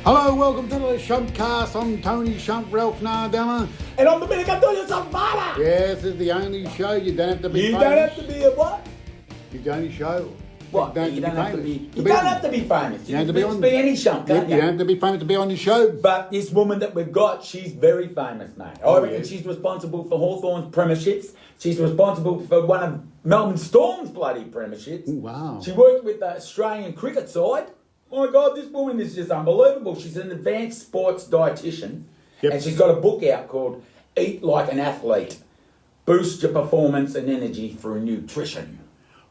Hello, welcome to the SHUMPCAST. I'm Tony Shump, Ralph Nardella. And I'm the minute I tell you something, Bala. Yes, it's the only show. You don't have to be You famous. don't have to be a what? It's the only show. What? You don't have to be famous. You don't have to be famous. You have to be on. Be any Shump, can't You don't have to be famous to be on the show. But this woman that we've got, she's very famous, mate. I reckon yes. she's responsible for Hawthorn's premierships. She's responsible for one of Melbourne Storm's bloody premierships. Ooh, wow. She worked with the Australian cricket side. My God, this woman is just unbelievable. She's an advanced sports dietitian. Yep. And she's got a book out called Eat Like an Athlete. Boost your performance and energy through nutrition.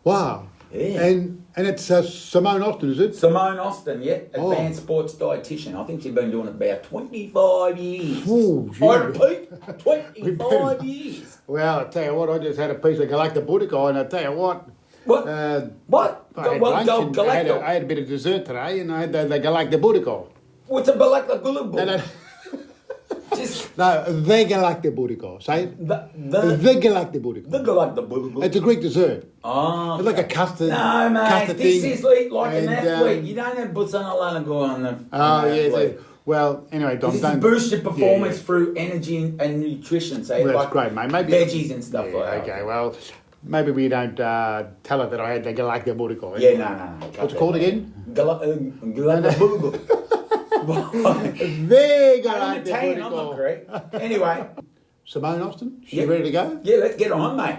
Wow. Yeah. And it's Simone Austin, is it? Simone Austin, yeah, advanced sports dietitian. I think she's been doing it about 25 years. Ooh, I repeat, 25 years. Well, I tell you what, I just had a piece of Galactaboutica, and I tell you what. What? What? I had lunch and I had a bit of dessert today, and I had the Galactaboutica. What's a Galactaboutica? No. Just No, the Galactaboutica. Say it. the Galactaboutica. The Galactaboutica. It's a Greek dessert. Oh, It's like a custard. no, mate. Custard This thing. is Eat Like an And, Athlete. You don't have put on go on the. Oh, yes. athlete. Well, anyway, Dom, This is don't boost your performance Yeah. through energy and nutrition. So Well, like that's great, mate. Maybe veggies and stuff Yeah, like that. okay, well, maybe we don't tell her that I had the Galactaboutica. Yeah, no. What's it called again? Galactaboutica. The I'm Italian, I'm not Galactaboutica. correct. Anyway, Simone Austin, she Yeah. ready to go? yeah, let's get on, mate.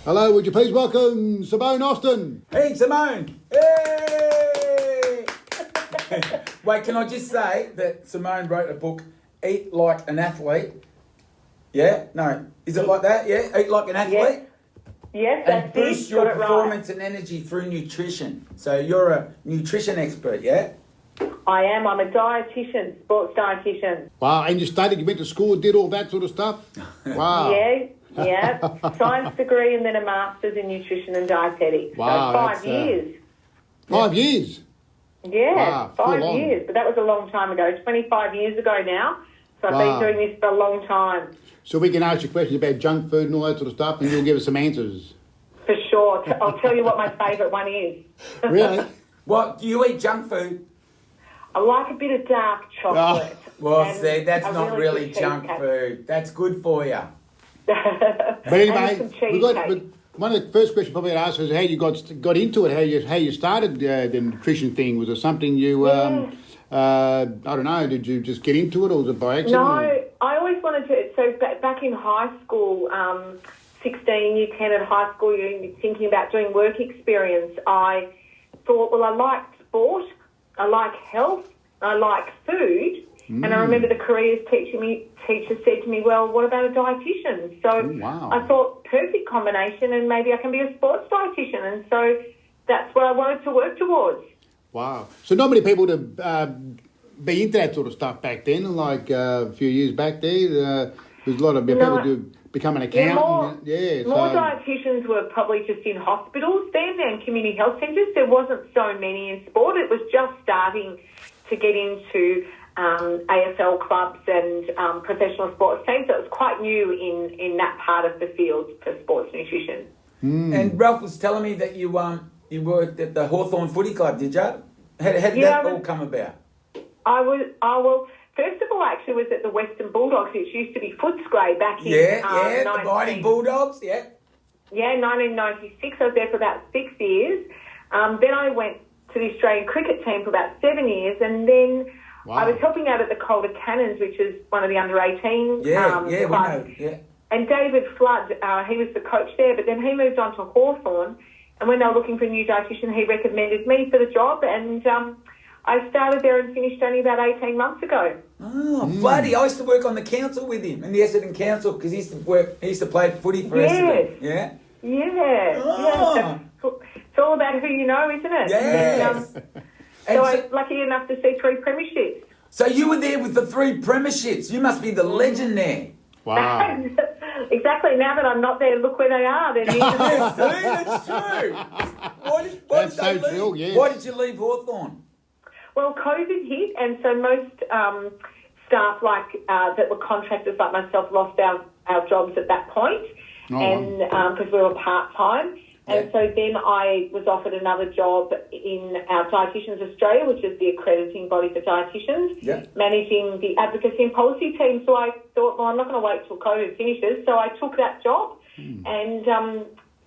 Hello, would you please welcome Simone Austin? Hey, Simone. Hey! Wait, can I just say that Simone wrote a book, Eat Like an Athlete. Yeah? No. Is it like that? Yeah? Eat Like an Athlete? Yes, And that's boost it. your Got it right. performance and energy through nutrition. So you're a nutrition expert, yeah? I am. I'm a dietitian, sports dietitian. Wow, and you went to school, did all that sort of stuff? Wow. Yeah. Science degree and then a master's in nutrition and dietetics. Wow, So 5 that's, years. 5 years? Yeah, Wow, 5 full on. years. But that was a long time ago, 25 years ago now. So I've Wow. been doing this for a long time. So we can ask you questions about junk food and all that sort of stuff, and you'll give us some answers. For sure. I'll tell you what my favourite one is. Really? What? Do you eat junk food? I like a bit of dark chocolate. Well, and see, that's a not really good junk cheesecake. food. That's good for you. But And anyway, some but one of the first questions probably I'd ask is how you got into it, how you started the nutrition thing. Was it something you, I don't know, did you just get into it or was it by accident? No, I always wanted to. So back in high school, 16, year 10 at high school, you're thinking about doing work experience. I thought, well, I like sport, I like health, I like food. And I remember the careers teacher said to me, well, what about a dietitian? So wow. I thought, perfect combination, and maybe I can be a sports dietitian. And so that's what I wanted to work towards. Wow. So not many people would be into that sort of stuff back then, like a few years back there. There's a lot of people do become an accountant. More dietitians were probably just in hospitals then and community health centres. There wasn't so many in sport. It was just starting to get into AFL clubs and professional sports teams. So it was quite new in that part of the field for sports nutrition. And Ralph was telling me that you worked at the Hawthorn Footy Club, did you? How did that all come about? First of all, I actually was at the Western Bulldogs, which used to be Footscray back in the Mighty Bulldogs, yeah. Yeah, 1996. I was there for about 6 years. Then I went to the Australian cricket team for about 7 years, and then I was helping out at the Calder Cannons, which is one of the under-18 clubs. We know, yeah. And David Flood, he was the coach there, but then he moved on to Hawthorn, and when they were looking for a new dietitian, he recommended me for the job, and I started there and finished only about 18 months ago. Oh, bloody! I used to work on the council with him, in the Essendon Council, because he used to play footy for Essendon. Yeah? Yeah. Oh. Yeah. It's all about who you know, isn't it? Yes. So I was lucky enough to see 3 premierships. So you were there with the 3 premierships. You must be the legend there. Wow. Exactly. Now that I'm not there, look where they are. They're near the Yes, that's true. That's so true, yes. Why did you leave Hawthorn? Well, COVID hit, and so most staff that were contractors like myself lost our jobs at that point, and because we were part-time. And so then I was offered another job in our Dietitians Australia, which is the accrediting body for dietitians, managing the advocacy and policy team. So I thought, well, I'm not going to wait till COVID finishes. So I took that job and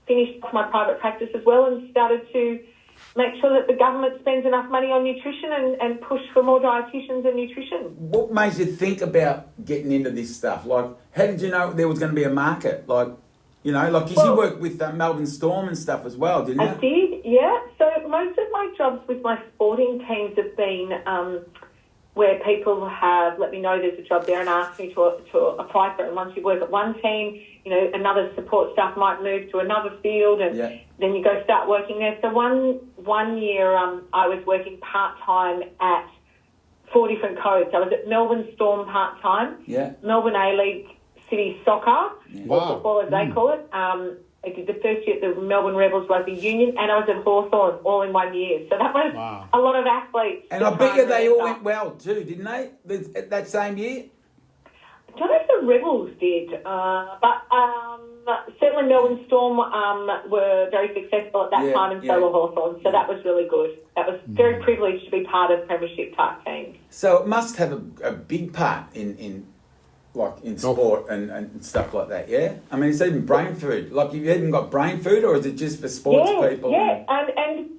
finished off my private practice as well and started to make sure that the government spends enough money on nutrition and push for more dietitians and nutrition. What made you think about getting into this stuff? Like, how did you know there was going to be a market? Like, you know, like you worked with Melbourne Storm and stuff as well, didn't you? I did, yeah. So most of my jobs with my sporting teams have been where people have let me know there's a job there and asked me to apply for it. And once you work at one team, you know, another support staff might move to another field and then you go start working there. So one year I was working part-time at 4 different codes. I was at Melbourne Storm part-time, Melbourne A-League City Soccer, or football as they call it. I did the first year at the Melbourne Rebels Rugby Union, and I was at Hawthorn all in 1 year. So that was a lot of athletes. And I bet you they all went well too, didn't they? That same year? I don't know if the Rebels did, but certainly Melbourne Storm were very successful at that time, and so were Hawthorn. So that was really good. That was very privileged to be part of premiership type teams. So it must have a big part in sport and stuff like that, yeah? I mean, it's even brain food. Like, you haven't got brain food, or is it just for sports people? Yeah, and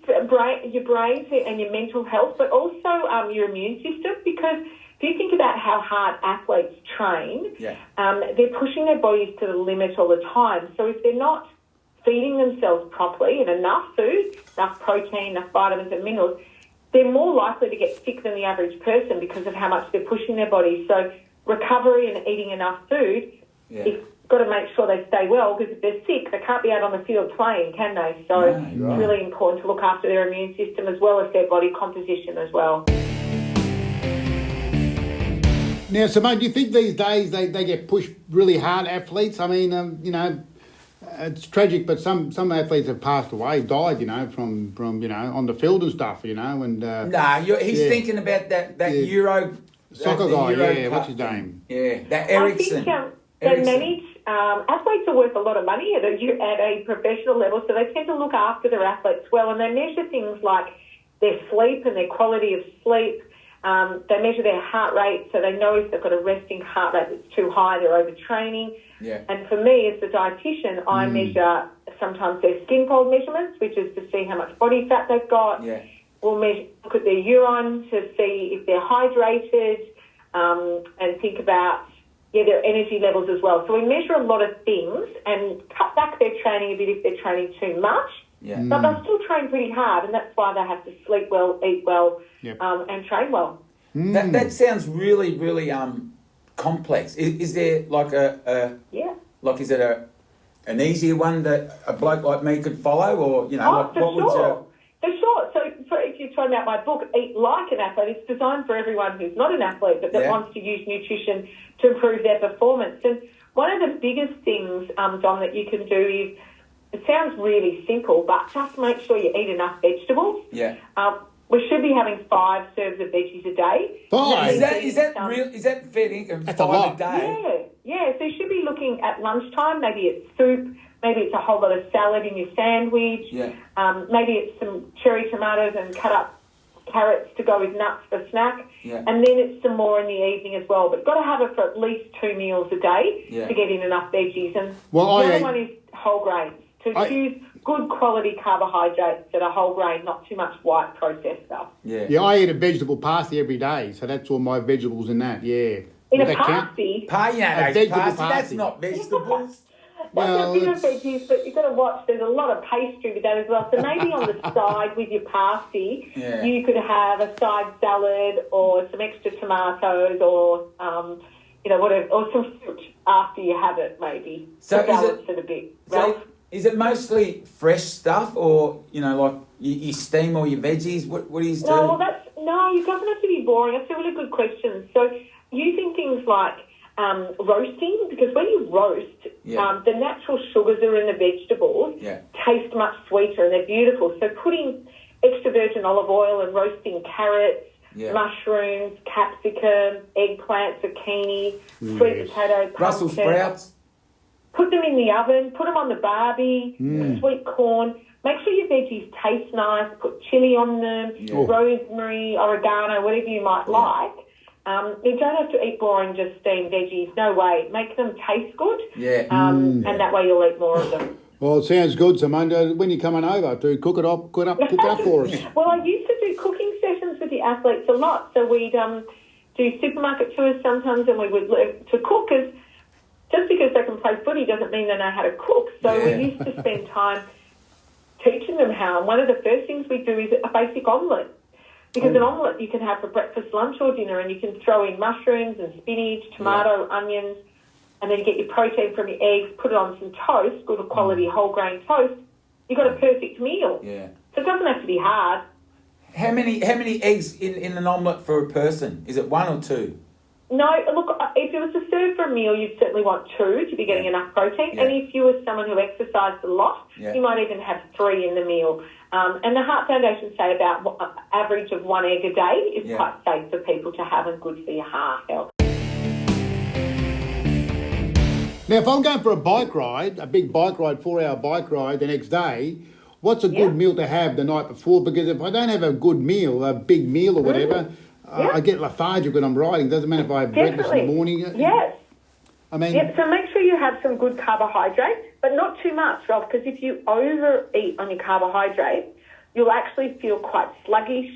your brain and your mental health, but also your immune system, because if you think about how hard athletes train, they're pushing their bodies to the limit all the time. So if they're not feeding themselves properly and enough food, enough protein, enough vitamins and minerals, they're more likely to get sick than the average person because of how much they're pushing their bodies. So recovery and eating enough food, you've got to make sure they stay well, because if they're sick, they can't be out on the field playing, can they? So it's really important to look after their immune system as well as their body composition as well. Now, Simone, do you think these days they get pushed really hard, athletes? I mean, you know, it's tragic, but some athletes have passed away, died, you know, from you know, on the field and stuff, you know. And he's thinking about that Euro soccer guy, what's his name? Yeah, that Ericsson. I think they manage. Athletes are worth a lot of money at a professional level, so they tend to look after their athletes well, and they measure things like their sleep and their quality of sleep. They measure their heart rate, so they know if they've got a resting heart rate that's too high, they're overtraining. Yeah. And for me, as a dietitian, I measure sometimes their skin fold measurements, which is to see how much body fat they've got. Yeah. We'll look at their urine to see if they're hydrated, and think about their energy levels as well. So we measure a lot of things and cut back their training a bit if they're training too much. Yeah. But they'll still train pretty hard, and that's why they have to sleep well, eat well, and train well. That sounds really, really complex. Is there like is it an easier one that a bloke like me could follow, or you know, For sure. So if you're talking about my book, Eat Like an Athlete, it's designed for everyone who's not an athlete but that wants to use nutrition to improve their performance. And one of the biggest things, Dom, that you can do is, it sounds really simple, but just make sure you eat enough vegetables. Yeah. We should be having 5 serves of veggies a day. 5? Is that real? Is that fair income? That's a lot. A day? Yeah. So you should be looking at lunchtime. Maybe it's soup. Maybe it's a whole lot of salad in your sandwich. Yeah. Maybe it's some cherry tomatoes and cut up carrots to go with nuts for snack. Yeah. And then it's some more in the evening as well. But got to have it for at least 2 meals a day to get in enough veggies. And the other one is whole grains. To choose good quality carbohydrates that are whole grain, not too much white processed stuff. Yeah, I eat a vegetable pasty every day, so that's all my vegetables in that, In a pasty? That's not vegetables. That's a bit of veggies, but you've got to watch. There's a lot of pastry with that as well. So maybe on the side with your pasty, you could have a side salad or some extra tomatoes or, whatever, or some fruit after you have it, maybe. So to balance it a bit. Is it mostly fresh stuff, or like you steam all your veggies? What do you do? No, it doesn't have to be boring. That's a really good question. So using things like roasting, because when you roast, the natural sugars that are in the vegetables taste much sweeter and they're beautiful. So putting extra virgin olive oil and roasting carrots, mushrooms, capsicum, eggplant, zucchini, sweet potato, pumpkin. Brussels sprouts. Put them in the oven, put them on the barbie, sweet corn. Make sure your veggies taste nice. Put chili on them, rosemary, oregano, whatever you might like. You don't have to eat boring just steamed veggies. No way. Make them taste good. And that way you'll eat more of them. Well, it sounds good, Simone. When you're coming over, to cook it up for us. Well, I used to do cooking sessions with the athletes a lot. So we'd do supermarket tours sometimes, and we would learn to cook. Because just because they can play footy doesn't mean they know how to cook. So we used to spend time teaching them how. And one of the first things we do is a basic omelette. Because an omelette you can have for breakfast, lunch or dinner, and you can throw in mushrooms and spinach, tomato, onions, and then you get your protein from your eggs, put it on some toast, good quality whole grain toast. You've got a perfect meal. Yeah. So it doesn't have to be hard. How many eggs in an omelette for a person? Is it 1 or 2? No, look, if it was to serve for a meal, you'd certainly want 2 to be getting enough protein. And if you were someone who exercised a lot, you might even have 3 in the meal. And the Heart Foundation say about an average of 1 egg a day is quite safe for people to have and good for your heart health. Now, if I'm going for a bike ride, a big bike ride, 4-hour bike ride the next day, what's a good meal to have the night before? Because if I don't have a good meal, a big meal or whatever, I get lethargic when I'm riding. Doesn't matter if I have breakfast in the morning. Yes. I mean... so make sure you have some good carbohydrates, but not too much, Ralph, because if you overeat on your carbohydrates, you'll actually feel quite sluggish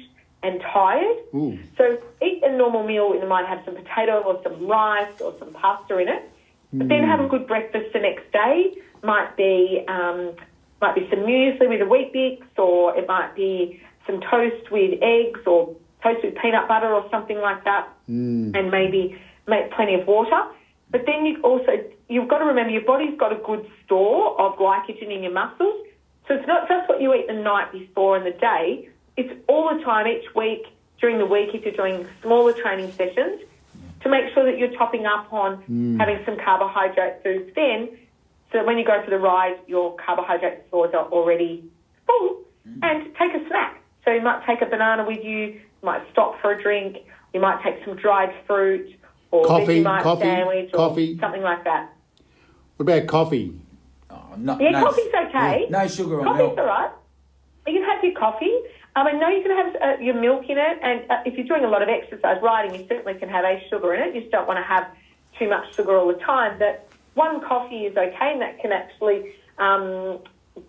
and tired. Ooh. So eat a normal meal, and it might have some potato or some rice or some pasta in it. But then have a good breakfast the next day. Might be some muesli with a wheat bix, or it might be some toast with eggs, or toast with peanut butter, or something like that. And maybe make plenty of water. But then you've got to remember your body's got a good store of glycogen in your muscles. So it's not just what you eat the night before and the day. It's all the time, each week, during the week, if you're doing smaller training sessions, to make sure that you're topping up on having some carbohydrate foods then, so that when you go for the ride, your carbohydrate stores are already full. And take a snack. So you might take a banana with you might stop for a drink, you might take some dried fruit, or coffee, sandwich, or something like that. What about coffee? Coffee's okay. No sugar or Coffee's milk. All right. You can have your coffee. I know you can have your milk in it, and if you're doing a lot of exercise riding, you certainly can have a sugar in it. You just don't want to have too much sugar all the time. But 1 coffee is okay, and that can actually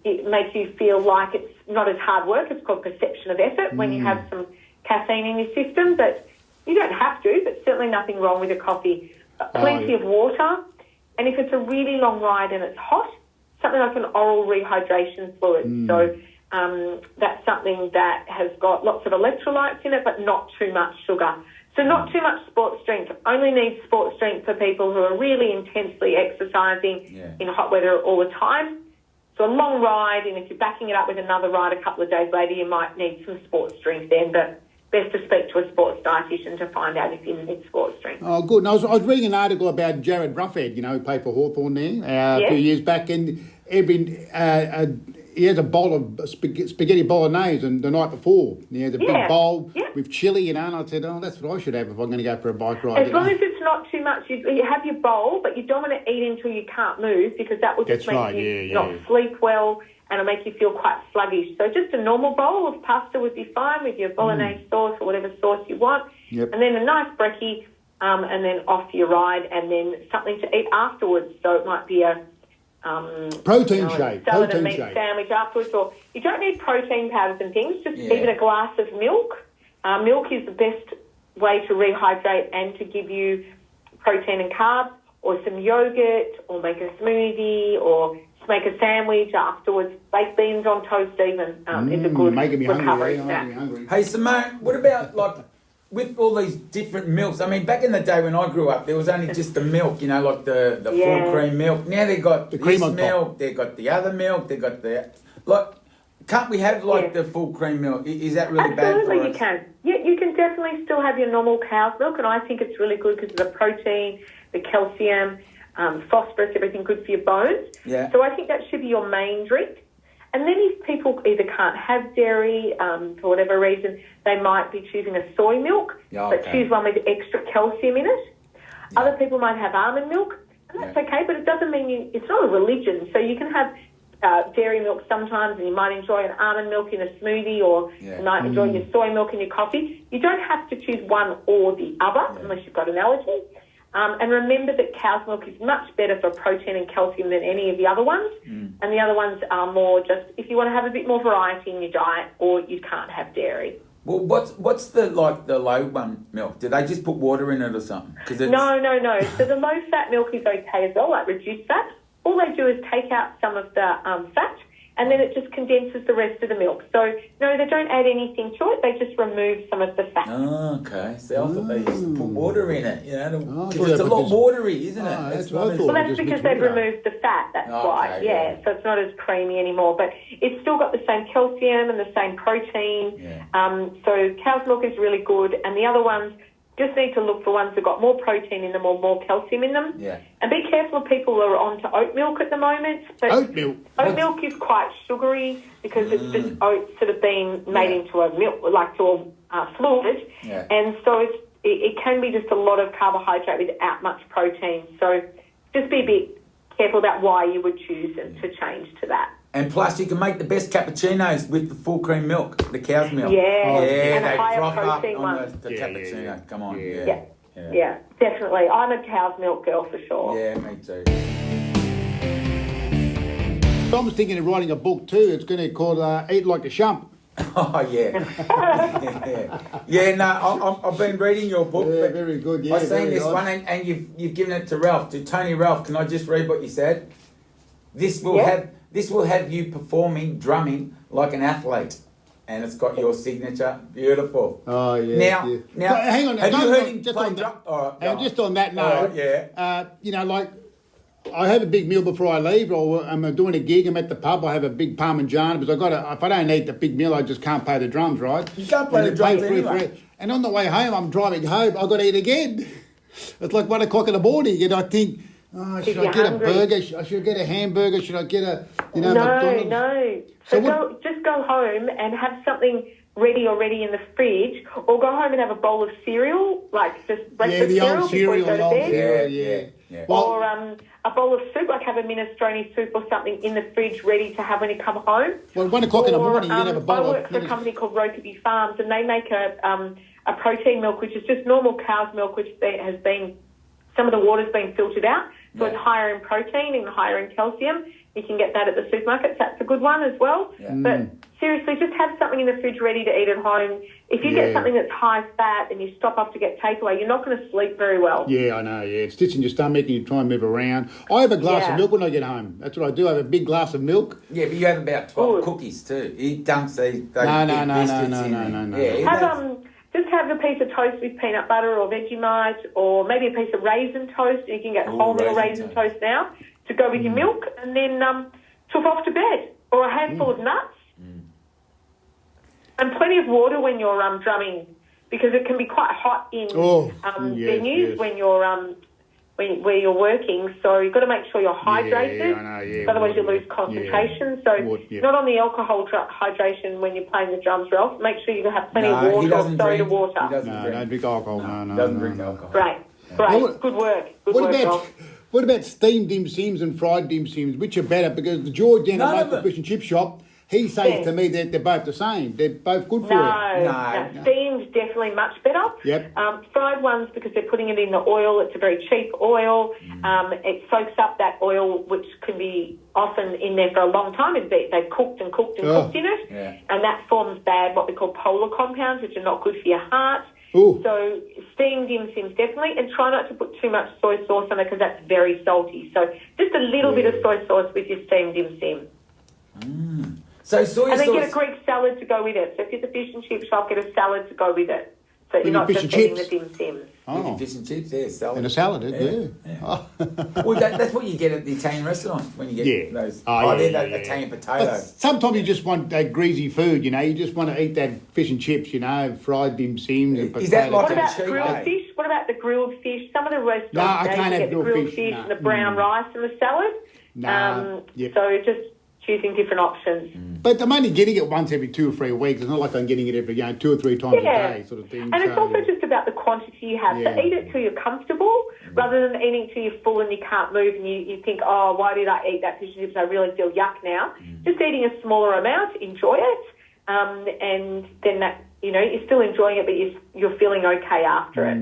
it makes you feel like it's not as hard work. It's called perception of effort when you have some caffeine in your system. But you don't have to, but certainly nothing wrong with a coffee. Plenty of water. And if it's a really long ride and it's hot, something like an oral rehydration fluid. So that's something that has got lots of electrolytes in it, but not too much sugar. So not too much sports drink. Only needs sports drink for people who are really intensely exercising in hot weather all the time. So a long ride, and if you're backing it up with another ride a couple of days later, you might need some sports drink then, but best to speak to a sports dietitian to find out if you need sports drink. Oh, good. And I was reading an article about Jared Ruffhead, who played for Hawthorn there a few years back, and he has a bowl of spaghetti bolognese and the night before. He has a big bowl with chili, and I said, that's what I should have if I'm going to go for a bike ride. As long as it's not too much, you have your bowl, but you don't want to eat until you can't move, because that will just make you not sleep well, and it'll make you feel quite sluggish. So just a normal bowl of pasta would be fine with your bolognese sauce or whatever sauce you want. And then a nice brekkie, and then off your ride, and then something to eat afterwards. So it might be a protein shake. Salad and meat sandwich afterwards. Or you don't need protein powders and things, just even a glass of milk. Milk is the best way to rehydrate and to give you protein and carbs, or some yogurt, or make a smoothie, or make a sandwich afterwards. Baked beans on toast even is a good recovery snack. Hey, Simone, what about with all these different milks? I mean, back in the day when I grew up, there was only just the milk, like the full cream milk. Now they've got the cream milk, they've got the other milk, they've got can't we have the full cream milk? Is that really bad for us? Absolutely, you can. Yeah, you can definitely still have your normal cow's milk, and I think it's really good because of the protein, the calcium, phosphorus, everything good for your bones. Yeah. So I think that should be your main drink. And then if people either can't have dairy for whatever reason, they might be choosing a soy milk, but choose one with extra calcium in it. Yeah. Other people might have almond milk. And that's okay, but it doesn't mean it's not a religion. So you can have dairy milk sometimes, and you might enjoy an almond milk in a smoothie, or you might enjoy your soy milk in your coffee. You don't have to choose one or the other unless you've got an allergy. And remember that cow's milk is much better for protein and calcium than any of the other ones. And the other ones are more just if you want to have a bit more variety in your diet, or you can't have dairy. Well, what's the low one milk? Do they just put water in it or something? No. So the low fat milk is okay as well, like reduced fat. All they do is take out some of the fat, and then it just condenses the rest of the milk. So, no, they don't add anything to it. They just remove some of the fat. Oh, okay. So I thought they used to put water in it, because it's a lot watery, isn't it? That's well, that's because they've removed the fat, that's why. Yeah, so it's not as creamy anymore. But it's still got the same calcium and the same protein. Yeah. So cow's milk is really good. And the other ones, just need to look for ones that got more protein in them or more calcium in them. Yeah. And be careful of people who are onto oat milk at the moment. But oat milk? Oat milk is quite sugary because it's just oats that have been made into a milk, like to a fluid. Yeah. And so it can be just a lot of carbohydrate without much protein. So just be a bit careful about why you would choose to change to that. And plus, you can make the best cappuccinos with the full cream milk, the cow's milk. Yeah, and they higher froth protein up on the cappuccino. Yeah. Come on, yeah, definitely. I'm a cow's milk girl for sure. Yeah, me too. I was thinking of writing a book too. It's going to be called Eat Like a Shump. Oh, yeah. Yeah, no, I've been reading your book. Yeah, very good. Yeah, I've seen this one, and you've given it to Ralph, to Tony Ralph. Can I just read what you said? This will have you performing, drumming like an athlete. And it's got your signature. Beautiful. Oh, yeah. Now, but hang on. Have you heard him just play on drum? Just on that note, like, I have a big meal before I leave, or I'm doing a gig, I'm at the pub, I have a big Parmigiana, because if I don't eat the big meal, I just can't play the drums, right? You can't play the drums anyway. And on the way home, I'm driving home, I've got to eat again. It's like 1 o'clock in the morning, and I think, should I get a burger? Should I get a hamburger? Should I get a, McDonald's? No. So just go home and have something ready already in the fridge, or go home and have a bowl of cereal, like just breakfast cereal before you go to bed. Yeah. Or a bowl of soup, like have a minestrone soup or something in the fridge ready to have when you come home. Well, 1 o'clock in the morning, you can have a bowl I work for a company called Rokeby Farms, and they make a protein milk, which is just normal cow's milk, which has been, some of the water's been filtered out, so it's higher in protein and higher in calcium. You can get that at the supermarkets. That's a good one as well. Yeah. But seriously, just have something in the fridge ready to eat at home. If you get something that's high fat and you stop off to get takeaway, you're not going to sleep very well. Yeah, I know. Yeah, it's stitching your stomach and you try and move around. I have a glass of milk when I get home. That's what I do. I have a big glass of milk. Yeah, but you have about 12 cookies too. He dunks those No. Yeah, just have a piece of toast with peanut butter or Vegemite, or maybe a piece of raisin toast. You can get wholemeal raisin toast now to go with your milk, and then took off to bed, or a handful of nuts. And plenty of water when you're drumming, because it can be quite hot in venues when you're where you're working. So you've got to make sure you're hydrated. Otherwise you lose concentration. So not on the alcohol hydration when you're playing the drums, Ralph. Make sure you have plenty of water or soda water. Don't drink alcohol. No. Doesn't drink alcohol. Great. Good work. Ralph. What about steamed dim sims and fried dim sims? Which are better? Because the George down at the fish and chip shop, he says to me that they're both the same. They're both good for you. No. Steamed definitely much better. Yep. Fried ones, because they're putting it in the oil. It's a very cheap oil. It soaks up that oil, which can be often in there for a long time. They've cooked and cooked in it. Yeah. And that forms what we call polar compounds, which are not good for your heart. Ooh. So steamed dim sims definitely, and try not to put too much soy sauce on it, because that's very salty. So just a little bit of soy sauce with your steamed dim sim. So soy and then sauce. Get a Greek salad to go with it. So if you're at the fish and chip shop, get a salad to go with it. So you're not just eating the dim sims. Fish and chips, salad. And a salad, Well, that's what you get at the Italian restaurants when you get those. Italian potatoes. Sometimes you just want that greasy food, you just want to eat that fish and chips, fried dim sims and potatoes. Is that like what about grilled fish? What about the grilled fish? Some of the restaurants I can't have get the grilled fish and the brown rice and the salad. No. So just choosing different options. But I'm only getting it once every 2 or 3 weeks. It's not like I'm getting it every 2 or 3 times a day, sort of thing. And it's also just about the quantity you have. Yeah. So eat it till you're comfortable, rather than eating till you're full and you can't move and you think, oh, why did I eat that fish and chips? I really feel yuck now. Just eating a smaller amount, enjoy it, and then that, you're still enjoying it, but you're feeling okay after it.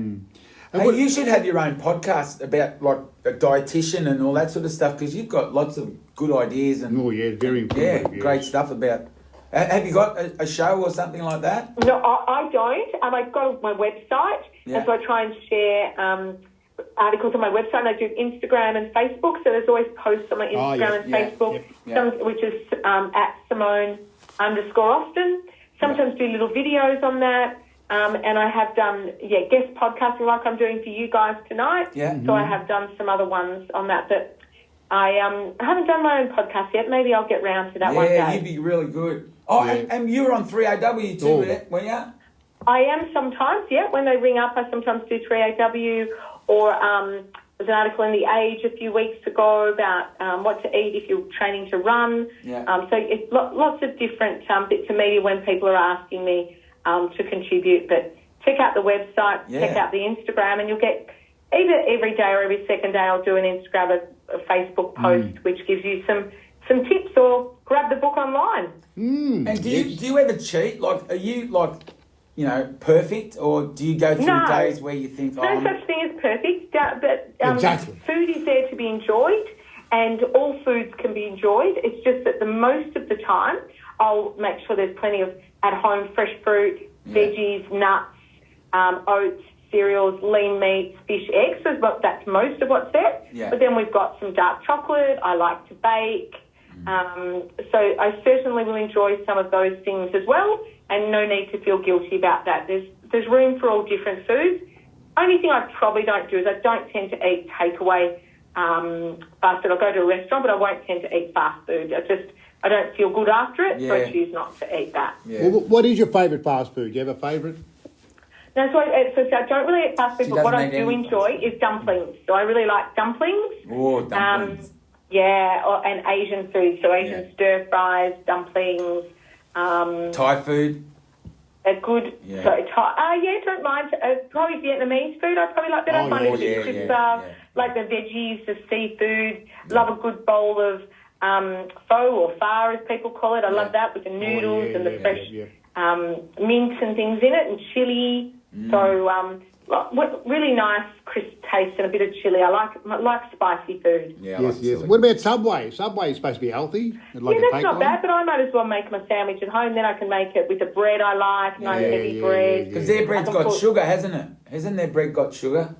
Hey, you should have your own podcast about like a dietitian and all that sort of stuff, because you've got lots of good ideas and very informative. great stuff about. Have you got a show or something like that? No, I don't. I've got my website, and so I try and share articles on my website, and I do Instagram and Facebook, so there's always posts on my Instagram and Facebook, which is at Simone_Austin. Sometimes do little videos on that. And I have done, guest podcasting like I'm doing for you guys tonight. Yeah. So I have done some other ones on that. But I haven't done my own podcast yet. Maybe I'll get round to that one day. Yeah, you'd be really good. Oh, and you were on 3AW too, weren't you? I am sometimes, when they ring up, I sometimes do 3AW, or there's an article in The Age a few weeks ago about what to eat if you're training to run. Yeah. So it's lots of different bits of media when people are asking me to contribute. But check out the website, check out the Instagram, and you'll get either every day or every second day I'll do an Instagram, a Facebook post, which gives you some tips, or grab the book online. And do you ever cheat? Like, are you perfect, or do you go through days where you think, no such thing as perfect, but food is there to be enjoyed, and all foods can be enjoyed. It's just that the most of the time I'll make sure there's plenty of at-home fresh fruit, veggies, nuts, oats, cereals, lean meats, fish, eggs. So that's most of what's there. Yeah. But then we've got some dark chocolate. I like to bake. So I certainly will enjoy some of those things as well, and no need to feel guilty about that. There's room for all different foods. Only thing I probably don't do is I don't tend to eat takeaway fast food. I'll go to a restaurant, but I won't tend to eat fast food. I don't feel good after it, so I choose not to eat that. Yeah. Well, what is your favourite fast food? Do you have a favourite? No, so I don't really eat fast food, but what I do enjoy is dumplings. So I really like dumplings. Oh, dumplings. And Asian food. So Asian stir fries, dumplings. Thai food. A good, don't mind. Probably Vietnamese food. I probably like that. I find it a bit crisper. Like the veggies, the seafood. Love a good bowl of pho or pho, as people call it. I love that, with the noodles and the fresh mint and things in it, and chilli. So really nice, crisp taste and a bit of chilli. I like spicy food. Yeah, yes. What about Subway? Subway is supposed to be healthy. That's not bad, but I might as well make my sandwich at home. Then I can make it with the bread I like, nice heavy bread. Because their bread's got sugar, hasn't it? Hasn't their bread got sugar?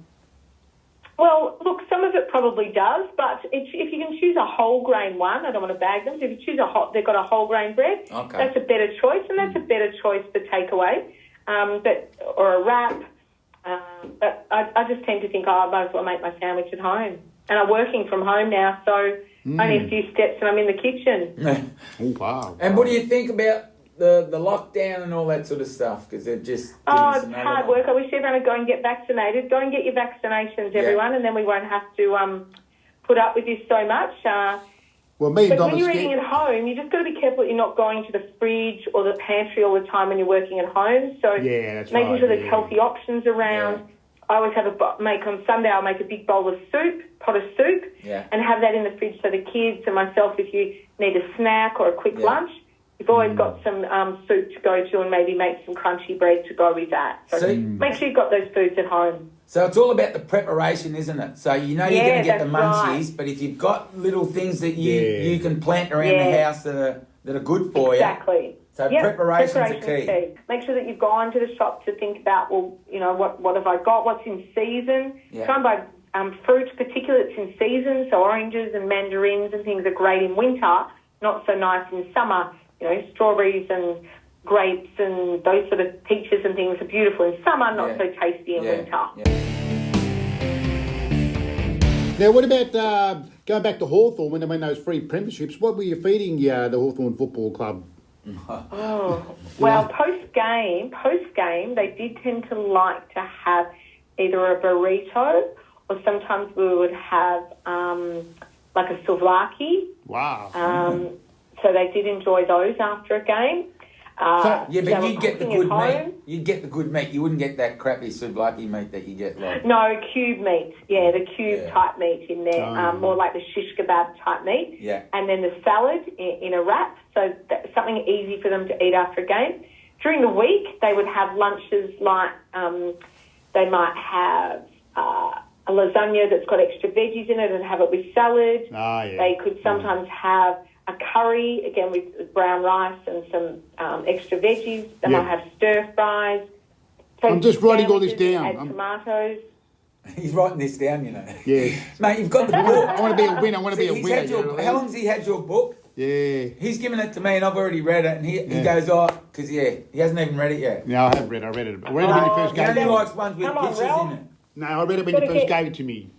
Well, look, some of it probably does, but if you can choose a whole grain one, I don't want to bag them. If you choose they've got a whole grain bread, that's a better choice, and that's a better choice for takeaway, or a wrap. But I just tend to think, I might as well make my sandwich at home. And I'm working from home now, so only a few steps and I'm in the kitchen. Oh, wow. And what do you think about the lockdown and all that sort of stuff? Because they're just... it's hard work. I wish everyone would go and get vaccinated. Go and get your vaccinations, everyone, and then we won't have to put up with this so much. But when you're eating at home, you just got to be careful that you're not going to the fridge or the pantry all the time when you're working at home. So making sure there's healthy options around. Yeah. I always have on Sunday I'll make a big bowl of pot of soup, and have that in the fridge so the kids and myself, if you need a snack or a quick lunch, you've always got some soup to go to, and maybe make some crunchy bread to go with that. So make sure you've got those foods at home. So it's all about the preparation, isn't it? So you're going to get the munchies, but if you've got little things that you can plant around the house that are good for you. Exactly. So preparation's a key. Make sure that you've gone to the shop to think about, what have I got, what's in season. Try and buy fruit, particularly that's in season, so oranges and mandarins and things are great in winter, not so nice in summer. Strawberries and grapes and those sort of peaches and things are beautiful in summer, not so tasty in winter. Now, what about going back to Hawthorn when they win those free premierships? What were you feeding the Hawthorn Football Club? Post-game, they did tend to like to have either a burrito, or sometimes we would have like a souvlaki. Wow. so they did enjoy those after a game. Yeah, they but were you'd get the cooking good at meat. home. You'd get the good meat. You wouldn't get that crappy souvlaki meat that you get like. No, cube meat. Yeah, the cube Yeah. type meat in there, more like the shish kebab type meat. Yeah. And then the salad in a wrap, so that's something easy for them to eat after a game. During the week, they would have lunches like they might have a lasagna that's got extra veggies in it and have it with salad. Ah, yeah. They could sometimes have a curry, again with brown rice and some extra veggies. They might have stir fries. I'm just writing all this sandwiches, down. Add tomatoes. He's writing this down, you know. Yeah. Mate, you've got the book. I want to be a winner. I want to be a He's winner. had your, you know what I how mean? long's he had your book? Yeah. He's given it to me and I've already read it and he goes, because he hasn't even read it yet. No, I have read. I read it. I read it when you first He gave only it. likes ones with Come on, pictures Ralph. in it. No, I read it when you Gotta first get- gave it to me.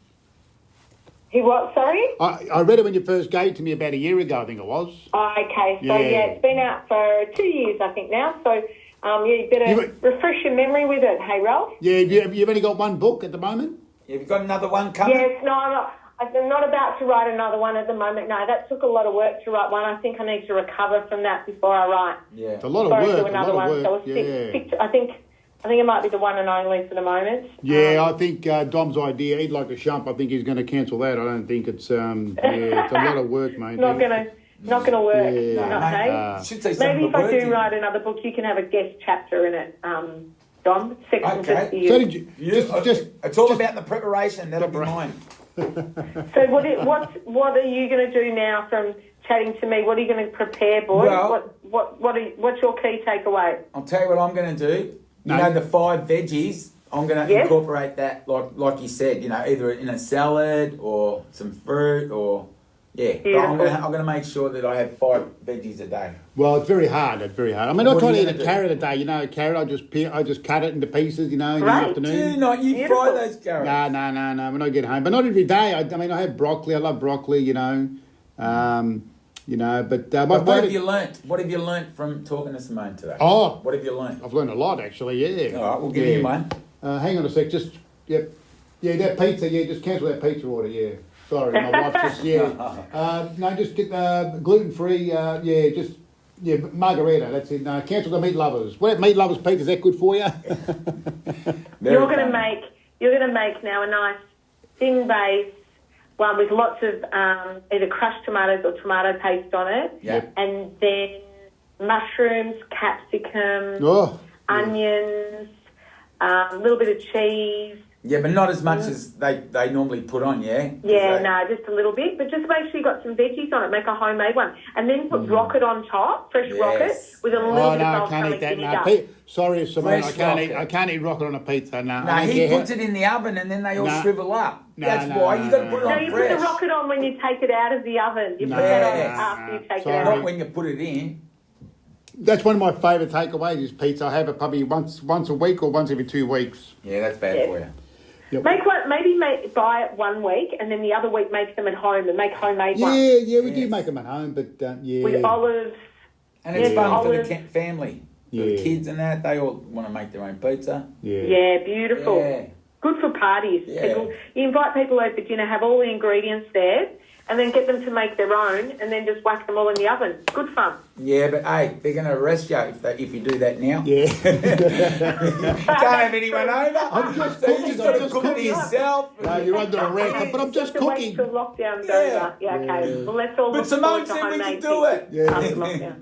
He what, sorry? I read it when you first gave it to me about a year ago, I think it was. Oh, okay, so Yeah. it's been out for 2 years, I think now. So you better You- refresh your memory with it. Hey, Ralph. Yeah, you've only got one book at the moment? Have you got another one coming? Yes, no, I'm not about to write another one at the moment. No, that took a lot of work to write one. I think I need to recover from that before I write. Yeah. It's a lot of Before I work, do a another lot of one. So work, I'll yeah. stick to, I think it might be the one and only for the moment. Yeah, I think Dom's idea, eat like a shump, I think he's going to cancel that. I don't think it's, it's a lot of work, mate. Not gonna work. Yeah. Not, No, hey? you should say something Maybe if with I words do in it. write another book, you can have a guest chapter in it, Dom. Section Okay. just for you. So did you, It's all about the preparation. That'll be mine. So what are you going to do now from chatting to me? What are you going to prepare, boy? Well- What's your key takeaway? I'll tell you what I'm going to do. You No. know, the 5 veggies, I'm going to Yes. incorporate that, like you said, you know, either in a salad or some fruit or, yeah. But I'm Beautiful. going to make sure that I have 5 veggies a day. well, it's very hard. It's very hard. I mean, I What try are to you eat a gonna do? carrot a day. You know, a carrot, I just cut it into pieces, you know, in the Right. afternoon. Do not you Beautiful. fry those carrots? No, when I get home. But not every day. I mean, I have broccoli. I love broccoli, you know. But my But what have favourite... you learnt? What have you learnt from talking to Simone today? Oh, What have you learnt? I've learned a lot, actually, yeah. All right, we'll give you one. Hang on a sec, just, yep. Yeah, that pizza, just cancel that pizza order, yeah. Sorry, my wife's just, no, just get gluten-free, margarita, that's it. No, cancel the meat lovers. What, meat lovers pizza, is that good for you? You're going to make now a nice thin base, one with lots of either crushed tomatoes or tomato paste on it, Yeah. and then mushrooms, capsicum, onions, a little bit of cheese. Yeah, but not as much as they normally put on, yeah? Yeah, So- no, just a little bit, but just make sure you got some veggies on it. Make a homemade one, and then put rocket on top, fresh Yes. rocket with a little Oh, bit no, I of can't eat that, balsamic no. vinegar. Sorry, Simone, Fresh I can't eat rocket on a pizza, no. No, I don't he care puts it in the oven and then they all No. shrivel up. No, That's no, why no, you got to no, put it no. No, on you fresh. put the rocket on when you take it out of the oven. You put No, that on no, after you take sorry. it Not out. when you put it in. That's one of my favourite takeaways is pizza. I have it probably once a week or once every 2 weeks. Yeah, that's bad Yeah. for you. Make one, buy it 1 week, and then the other week make them at home and make homemade ones Yeah, we do Yes. make them at home, but yeah. with olives. And it's Yeah. fun for the Olive. family. For the Yeah. kids and that, they all want to make their own pizza. Yeah, beautiful. Yeah. Good for parties. Yeah. People, you invite people over for dinner, have all the ingredients there, and then get them to make their own, and then just whack them all in the oven. Good fun. Yeah, but hey, they're going to arrest you if you do that now. Yeah. Can't have anyone over. I'm just so you cooking, just I'm got to just cook it cooking. yourself. No, you're under arrest, but I'm just have to cooking. Wait till lockdown's Yeah. over. Yeah, okay. Yeah. Well, let's all But look Simone forward to said we homemade could do pizza it. Yeah. after lockdown.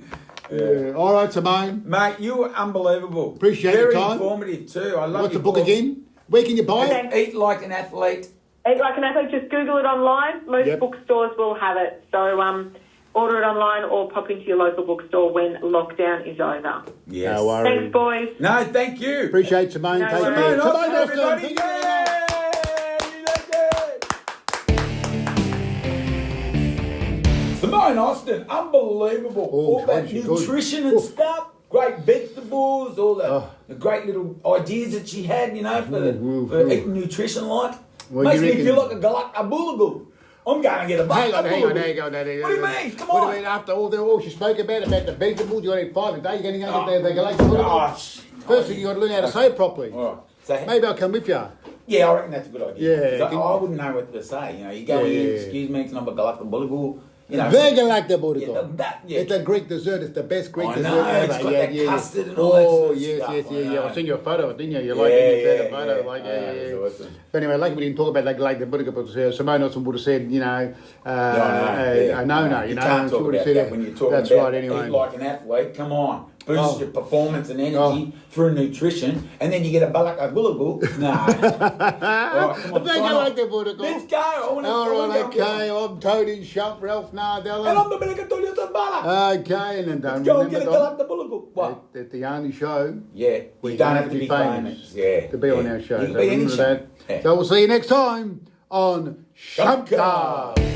Yeah. All right, Simone. Mate, you were unbelievable. Appreciate Very your time. informative too. I love What's your the book again? Where can you buy it? Okay. Eat like an athlete. Eat like an athlete, just Google it online. Most Yep. bookstores will have it. So order it online or pop into your local bookstore when lockdown is over. Yes. No worries. Thanks, boys. No, thank you. Appreciate Simone. No Take worries. care. Simone Simone Austin, Austin. everybody. Thank you very much. Simone Austin, unbelievable. Oh, All that God, she's good. nutrition and Oh. stuff, great vegetables, all the great little ideas that she had, you know, for eating nutrition like. What Makes do you me feel reckon? like a bulagul. I'm going to get a Hang on. bulagul. What do you mean? Come on. What do you mean after all she spoke about the vegetables, you got to eat 5 a day, you're going to go get the galactic. Gosh. First thing you got to learn how to say it properly. All right. So, Maybe I'll come with you. yeah, I reckon that's a good idea. Yeah, 'Cause can- I wouldn't know what to say. You know, you go in, Yeah. excuse me, can I have a galactic bulagul? you know. Vega like the Buddha. Yeah. It's a Greek dessert. It's the best Greek I dessert know, ever. it's got that custard and all that Oh, sort of yes, stuff. yes, I yeah. know. I've seen your photo, didn't you? You Yeah, like it, you yeah, said the photo, yeah. like, I know, it's awesome. But anyway, like we didn't talk about like the Buddha, but Simone Nelson would have said, you know, no, you know, can't talk would have about said that it. when you're talking That's about right, anyway. eat like an athlete. Come on, boost Oh. your performance and energy Oh. through nutrition, and then you get a bulagul. Nah. All right, come on, Vega sign like off. the Buddha. Let's go. I wanna All go right, and get okay. I'm Tony Shump, Ralph Nardella. And I'm the Belicatorio Bala. Okay, and then don't Go and remember get a galak the bulagul. What? It's the only show Yeah, where you don't have to be famous. Yeah. to be on yeah. our show. You can So be any remember show. that. Yeah. So we'll see you next time on Shumpcast. SHUMPCAST.